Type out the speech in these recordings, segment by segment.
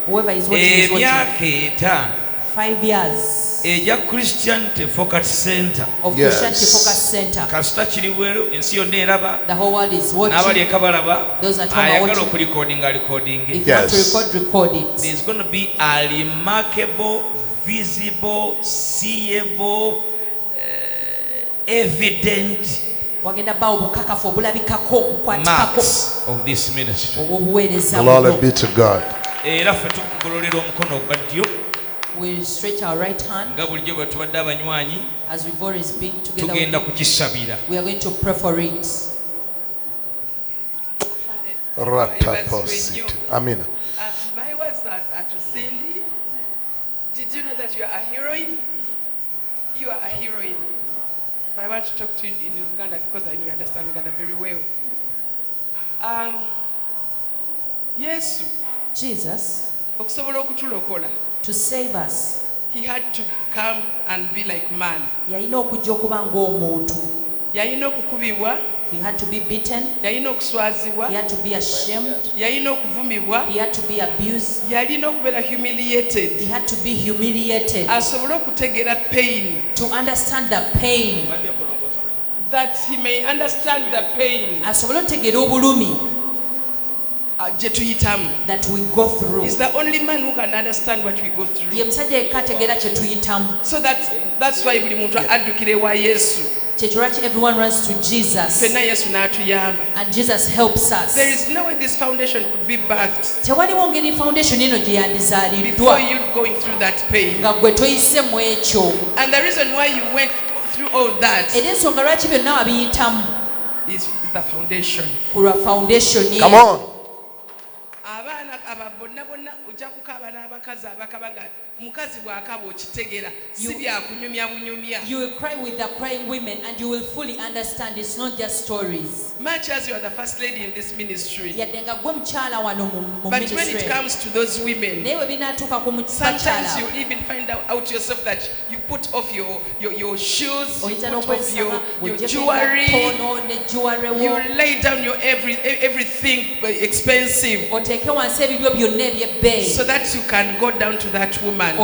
Whoever is watching 5 years Christianity Focus Center of Christianity Focus Center. The whole world is watching. Those at home are watching. If you want to record it. There's going to be a remarkable, visible, seeable, evident marks of this ministry. Glory be to God. We'll stretch our right hand as we've always been together. We are going to pray for it. Amen. My words are to Cindy. Did you know that you are a heroine? You are a heroine. But I want to talk to you in Uganda because I know you understand Uganda very well. Yes. Jesus, to save us, he had to come and be like man. He had to be beaten. He had to be ashamed. He had to be abused. He had to be humiliated to understand the pain. That he may understand the pain that we go through. He's the only man who can understand what we go through. So that's why everyone runs to Jesus, and Jesus helps us. There is no way this foundation could be birthed before you going through that pain. And the reason why you went through all that is the foundation. Come on. You will cry with the crying women and you will fully understand it's not just stories. Much as you are the first lady in this ministry, but when when it comes to those women, sometimes you even find out yourself that you put off your shoes, you put off your jewelry, you lay down your everything expensive so that you can go down to that woman. So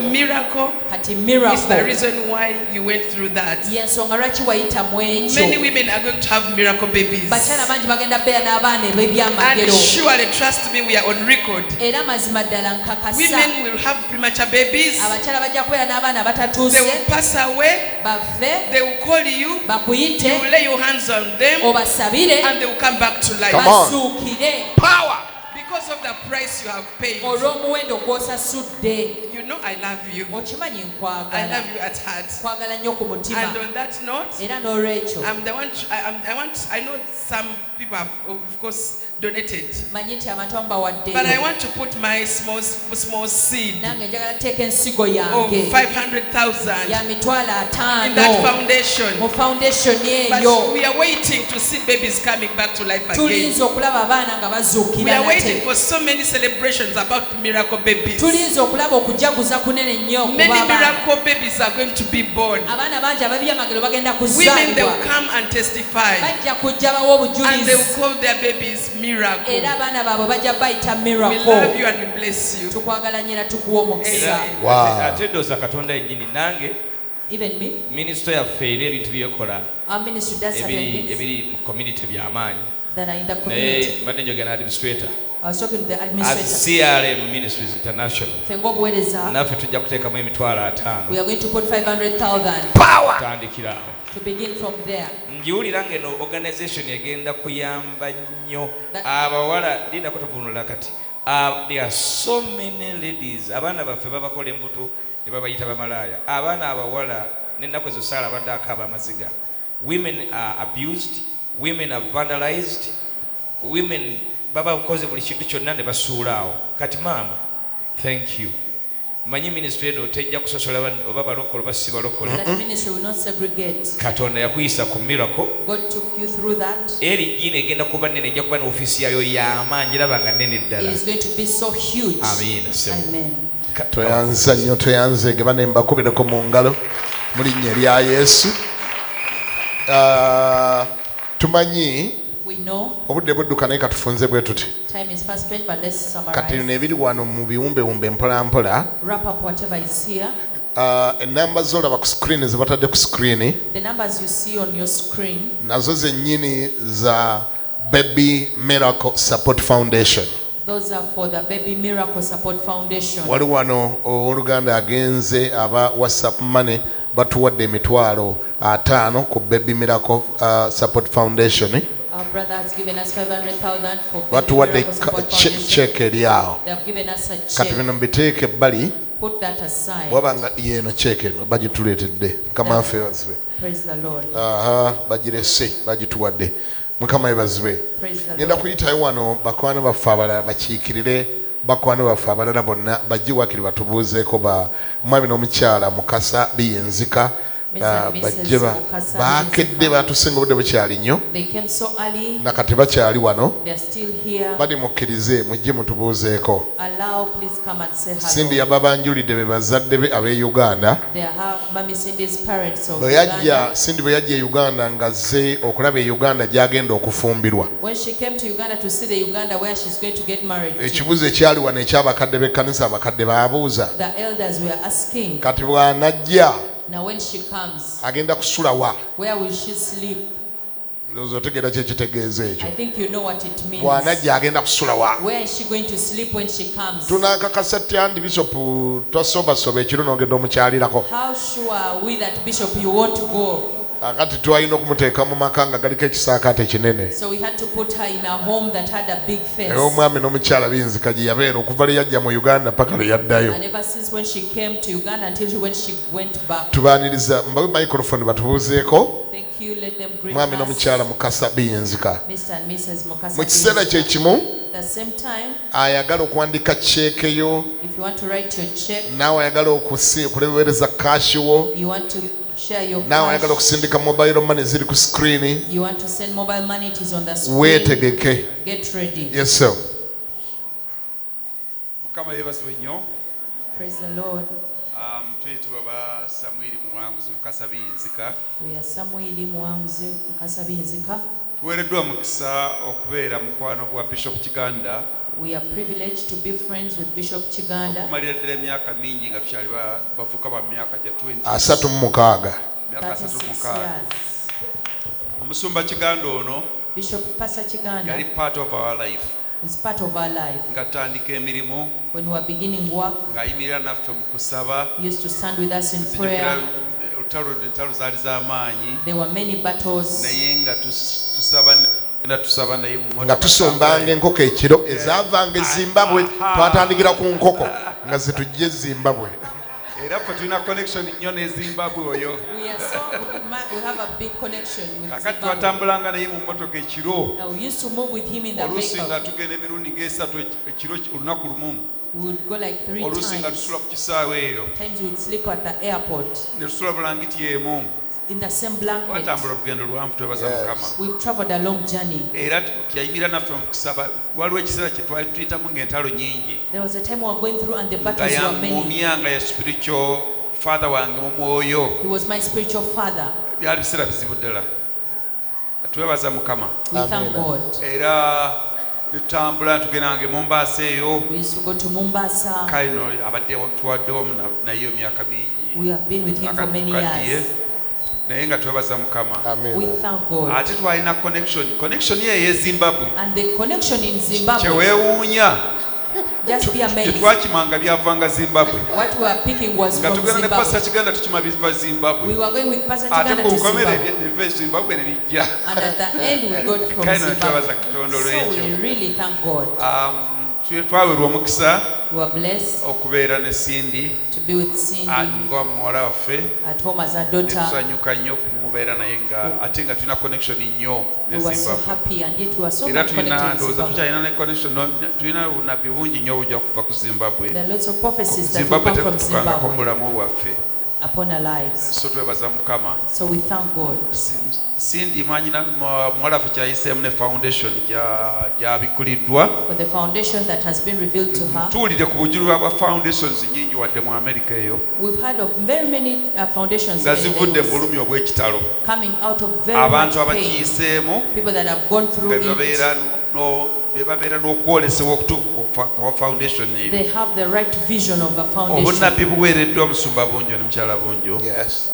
miracle is the reason why you went through that. Many women are going to have miracle babies. And surely, trust me, we are on record. Women will have premature babies. They will pass away. They will call you. You will lay your hands on them. And they will come back to life. Come on. Power. Because of the price you have paid. You know I love you. I love you at heart. And on that note, I know some people have, of course, donated. But I want to put my small seed of 500,000 in that foundation. But we are waiting to see babies coming back to life again. We are waiting for so many celebrations about miracle babies. Many miracle babies are going to be born. Women, they will come and testify. And they will call their babies miracle. We love you and we bless you. Wow. Even me, Ministry yaffe ebintu byekola our ministry does certain things ebiri mu community by'amaanyi that are in the community. Badde njogera administrator. I was talking to the administrator. As CRM Ministries International. Naffe tujja kuteekamu emitwalo 5. We are going to put 500,000. Power. Tandikira awo. To begin from there. Njiwulira ngeno organization egenda kuyamba nnyo abawala linda kutuvunula kati. There are so many ladies abaana baffe babakola embuto ne babayita bamalaaya. Abaana abawala n'ennaku ezo Saala abadde akaaba amaziga. Women are abused, women are vandalized, women baba koze buli kintu kyonna ne basuulaawo. Kati maama, thank you. Manyi ministry eno tejja kusosola oba balokole oba si balokole. That ministry will not segregate. Katonda yakuyisa ku miracle. God took you through that. Eri jine egenda kuba nene ejja kuba n'ofiisi yayo y'amaanyi raba nga nnene ddala. It is going to be so huge. Amen. Amen. Toyanza nnyo toyanze ge bane mbakubireko mu ngalo mu linnya lya Yesu. Tumanyi we obudde budduka naye katufunze bwe tuti kati bino ebiri wano mu biwumbewumbe mpolampola enamba z'olaba ku screen ze batadde ku screen nazo zennyini za Baby Miracle Support Foundation. Those are for the Baby Miracle Support Foundation. Wali wano Oluganda agenze aba WhatsApp money batuwadde emitwalo 5 ku Baby Miracle Support Foundation. Our brother has given us 500,000 for batuwadde check eryawo. They have given us a check. Kati bino mbiteeke ebbali. Put that aside. Bwabanga yeno check eno bagituleetedde. Mukama waffe bazwe. Praise the Lord. Bagirese bagituwadde. Mukama yebazwe. Ngenda kuyitayo wano bakwano baffe abalala bakiikirire bakwano baffe abalala bonna bagiwakiri batubuuzeeko ba mwami n'omukyala Mukasa Biyinzika bajje baakedde batusinga obudde bukyali nnyo nakati bakyali wano bali mukkirize mujje mutubuuzeeko. Sindi yababanjulidde be bazadde be ab'e Uganda Sindi bwe yajja e Uganda ng'azze okulaba e Uganda gy'agenda okufumbirwa. Ekibuuzo ekyali wano eky'abakadde b'ekkanisa abakadde baabuuza kati bw'anajja now when she comes, agenda kusula wa? Where will she sleep? Ndozo tegera kye kitegeeza ekyo. I think you know what it means. Bw'anajja agenda kusula wa? Where is she going to sleep when she comes? Tunakakasa tyandi Bishop tosobasoba ekiro n'ogenda omukyalirako. How sure are we that Bishop you want to go? Akati twalina okumuteeka mu maka nga galiko ekisaakaate kinene. So we had to put her in a home that had a big fence. Omwami n'omukyala Biyinzika gye yabeera okuva lwe yajja mu Uganda paka lwe yaddayo. And ever since when she came to Uganda until when she went back. Tubaaniriza mbawe microphone batubuuzeeko. Thank you, let them greet mwami n'omukyala Mukasa Biyinzika. Mr. and Mrs. Mukasa. Mu kiseera kye kimu the same time ayagala okuwandika cheeke yo. If you want to write your check. Naawe ayagala okulebereza cash wo. You want to share your cash. Now I got to send the mobile money ziri ku screen. You want to send mobile money, it is on the screen. Weetegeke. Get ready. Yes sir. Mukama yebazibwe nnyo. Praise the Lord. Tuyitibwa ba Samuel Muwanguzi Mukasa Biyinzika. We are Samuel Muwanguzi Mukasa Biyinzika. Tuweereddwa mukisa okubeera mukwano gwa Bishop Kiganda. We are privileged to be friends with Bishop Kiganda. Okumalira ddala emyaka mingi nga tukyali bavuka ba myaka gya 36. Myaka 36. Omusumba Kiganda ono Bishop Pastor Kiganda yali part of our life. Was part of our life. Nga tandika emirimu. When we were beginning work. Ng'ayimirira naffe mu kusaba. He used to stand with us in prayer. Entalo zaali z'amaanyi. There were many battles. Naye nga tusaba naye mu nga tusombanga enkoko ekiro ezaavanga Zimbabwe twatandikira ku nkoko nga zitujje Zimbabwe. Era ffe tulina connection nnyo ne Zimbabwe oyo. We have a big connection with Zimbabwe. Akati twatambulanga naye mu mmotoka ekiro. We used to move with him in the vehicle. Oluusi nga tugenda emirundi ng'esatu ekiro olunaku lumu. We would go like 3 times. Oluusi nga tusula ku kisaawe eyo. Times we would sleep at the airport. Ne tusula bulangiti emu. In the same blanket. Twatambula olugendo luwanvu twebaza Mukama. We've traveled a long journey. Era yayimirira naffe mu kusaba waliwo ekiseera kye twali tuyitamu ng'entalo nnyingi. There was a time we were going through and the battles were many. Nga ya spiritual father wange mu mwoyo. He was my spiritual father. Byali biseera bizibu ddala. Twebaza Mukama. We thank God. Era tutambula tugenda nge Mombasa eyo. We used to go to Mombasa. Kaino abadde tuwaddewo naye emyaka mingi. We have been with him for many years. Naye nga twebaza Mukama. We thank God. Ate twalina connection ye ye Zimbabwe. And the connection in Zimbabwe. Kyewewuunya. Just be amazed. Twakimanga byavanga Zimbabwe. What we were picking was from Zimbabwe. Ne Pastor Kiganda tukima biva Zimbabwe. We were going with Pastor Kiganda to Zimbabwe ne bijja. And at the end we got from Zimbabwe. So we really thank God. Twaweerwa omukisa. We were blessed okubeera ne Cindy. To be with Cindy. Nga muwala waffe. At home as a daughter. Tusanyuka nnyo okumubeera naye nga ate nga tulina connection nnyo ne Zimbabwe. We were so happy and yet we were so much connected to Zimbabwe. Tukyalina ne connection, tulina bunabbi bungi nnyo obujja kuva ku Zimbabwe. There are lots of prophecies that come from Zimbabwe. Mulamu waffe. upon our lives. So we thank God. Sindi manyina mwalafu kyayisemu ne foundation gyabikuliddwa. For the foundation that has been revealed to her. Tuwulidde ku bujulirwa bwa foundations nyingi wadde mu America eyo. We've heard of very many foundations nga zivudde mu bulumi obw'ekitalo. Coming out of very much pain. People that have gone through it. Bebabeera n'okwolesebwa okutuufu ku foundation eyo. They have the right vision of a foundation. Obunnabbi buweereddwa omusumba Bunjo ne mukyala Bunjo. Yes.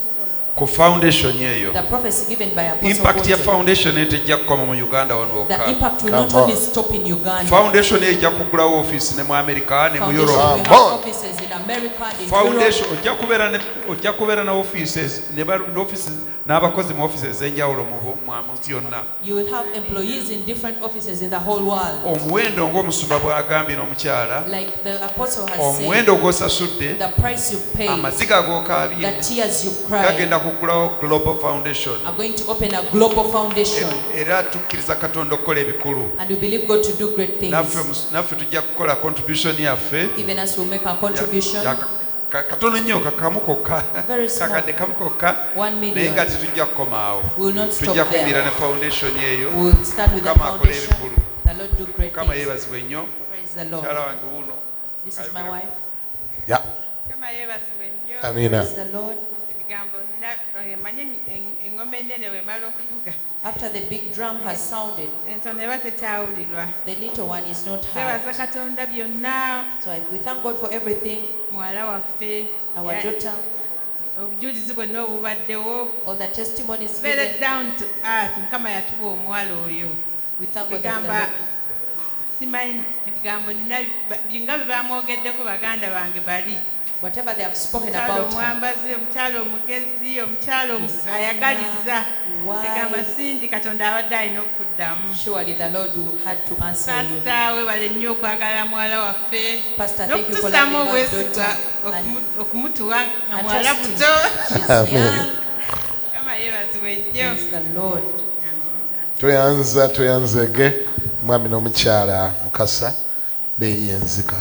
Ku foundation eyo. The prophecy given by Apostle impact ya foundation etejja kukoma mu Uganda wano wokka. The impact will not only stop in Uganda. Foundation ejja kugulawo office ne mu America ne mu Europe. Offices in America, in foundation ojja kubeera na offices ne ba offices n'abakozi mu offices enjawulo mu nsi yonna. You will have employees in different offices in the whole world. Omuwendo ng'omusumba bw'agambye n'omukyala. Like the apostle has said. Omuwendo gw'osasudde. The price you've paid. Amaziga g'okaabye. The tears you've cried. Gagenda kugulawo global foundation. Are going to open a global foundation. Era tukkiriza Katonda okukola ebikulu. And we believe God to do great things. Naffe tujja kukola contribution yaffe. Even as we make our contribution. Katono nnyo kakamu kokka. Kakadde kamu kokka. 1 million. Naye nga tetujja kukoma awo. We will not stop tujja there. kuyimirira ne foundation eyo. We will start with the foundation. The Lord do great Kama things. yeebazibwe nnyo. Praise the Lord. Mukyala wange wuuno. This is my wife. Yeah. Kama yeebazibwe nnyo. Amina. Praise the Lord. After the big drum has sounded, the little one is not heard. So we thank God for everything. Our daughter, all the testimonies given. Down to earth. We thank God that whatever they have spoken about her. Surely the Lord will had to answer you. Pastor, thank you for loving our daughter and trusting. She's young. Praise the Lord. Tweyanzege mwami n'omukyala Mukasa Biyinzika.